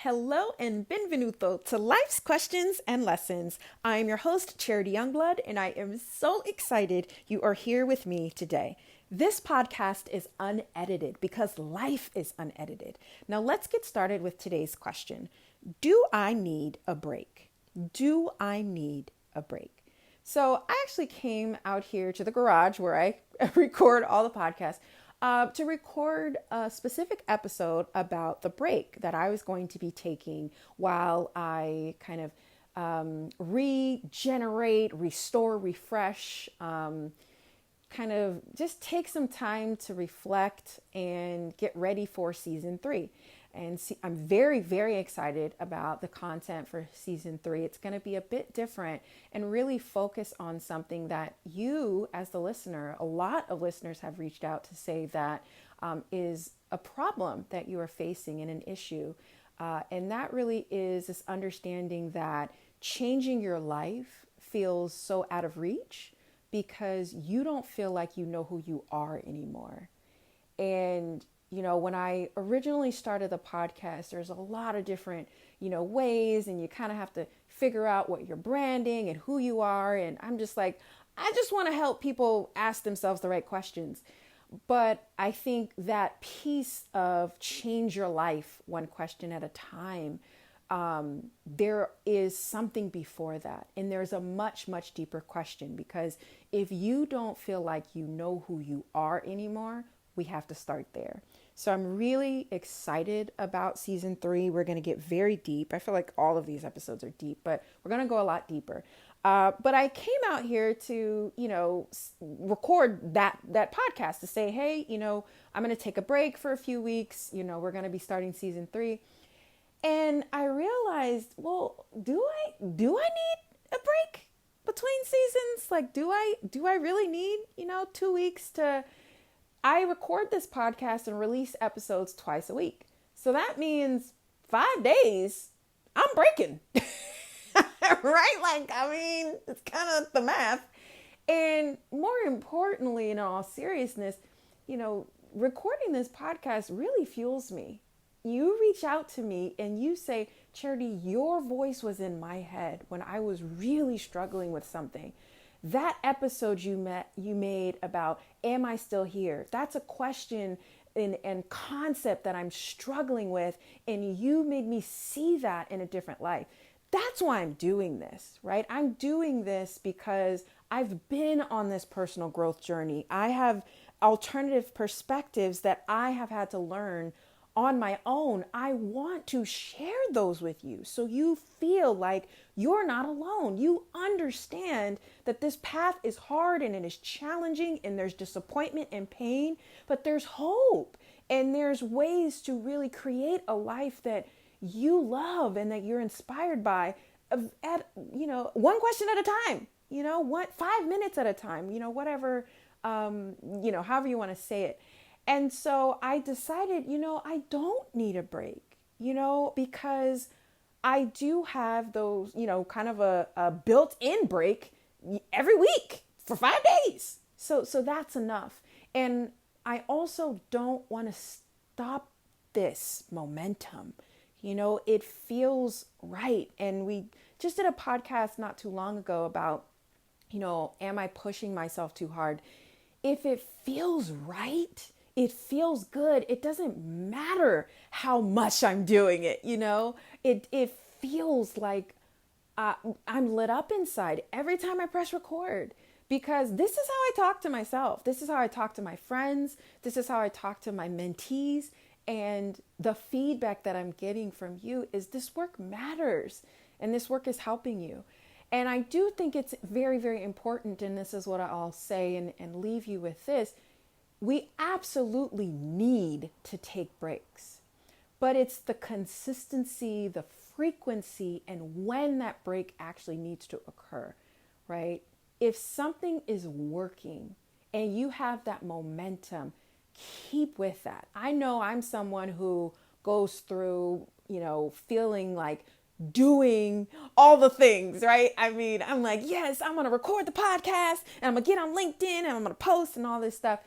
Hello and benvenuto to Life's Questions and Lessons. I'm your host, Charity Youngblood, and I am so excited you are here with me today. This podcast is unedited because life is unedited. Now let's get started with today's question. Do I need a break? Do I need a break? So I actually came out here to the garage where I record all the podcasts to record a specific episode about the break that I was going to be taking while I kind of regenerate, restore, refresh, kind of just take some time to reflect and get ready for season 3. And I'm very, very excited about the content for season 3. It's going to be a bit different and really focus on something that you, as the listener, a lot of listeners have reached out to say that is a problem that you are facing and an issue. And that really is this understanding that changing your life feels so out of reach because you don't feel like you know who you are anymore. And when I originally started the podcast, there's a lot of different, ways, and you kind of have to figure out what you're branding and who you are. And I'm just like, I just want to help people ask themselves the right questions. But I think that piece of change your life one question at a time, there is something before that. And there's a much, much deeper question, because if you don't feel like you know who you are anymore, we have to start there. So I'm really excited about season 3. We're going to get very deep. I feel like all of these episodes are deep, but we're going to go a lot deeper. But I came out here to, record that podcast to say, hey, I'm going to take a break for a few weeks. We're going to be starting season 3. And I realized, well, do I need a break between seasons? Like, do I really need, 2 weeks to... I record this podcast and release episodes twice a week. So that means 5 days I'm breaking. Right? It's kind of the math. And more importantly, in all seriousness, recording this podcast really fuels me. You reach out to me and you say, Charity, your voice was in my head when I was really struggling with something. That episode you made about, am I still here? That's a question and concept that I'm struggling with. And you made me see that in a different light. That's why I'm doing this, right? I'm doing this because I've been on this personal growth journey. I have alternative perspectives that I have had to learn on my own. I want to share those with you so you feel like you're not alone. You understand that this path is hard and it is challenging and there's disappointment and pain, but there's hope and there's ways to really create a life that you love and that you're inspired by at, one question at a time, 5 minutes at a time, whatever, however you want to say it. And so I decided, I don't need a break, because I do have those, kind of a built-in break every week for 5 days. So that's enough. And I also don't want to stop this momentum. It feels right. And we just did a podcast not too long ago about, am I pushing myself too hard? If it feels right, it feels good. It doesn't matter how much I'm doing it, It feels like I'm lit up inside every time I press record, because this is how I talk to myself. This is how I talk to my friends. This is how I talk to my mentees. And the feedback that I'm getting from you is this work matters and this work is helping you. And I do think it's very, very important, and this is what I'll say and leave you with this. We absolutely need to take breaks, but it's the consistency, the frequency, and when that break actually needs to occur, right? If something is working and you have that momentum, keep with that. I know I'm someone who goes through, feeling like doing all the things, right? I'm like, yes, I'm going to record the podcast and I'm going to get on LinkedIn and I'm going to post and all this stuff.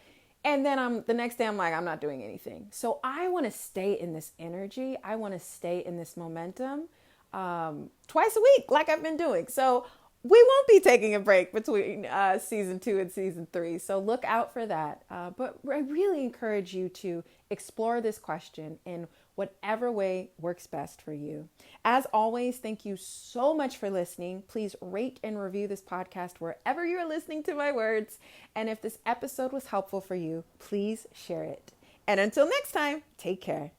And then the next day I'm like, I'm not doing anything. So I want to stay in this energy. I want to stay in this momentum twice a week, like I've been doing. So we won't be taking a break between season 2 and season 3. So look out for that. But I really encourage you to explore this question in whatever way works best for you. As always, thank you so much for listening. Please rate and review this podcast wherever you're listening to my words. And if this episode was helpful for you, please share it. And until next time, take care.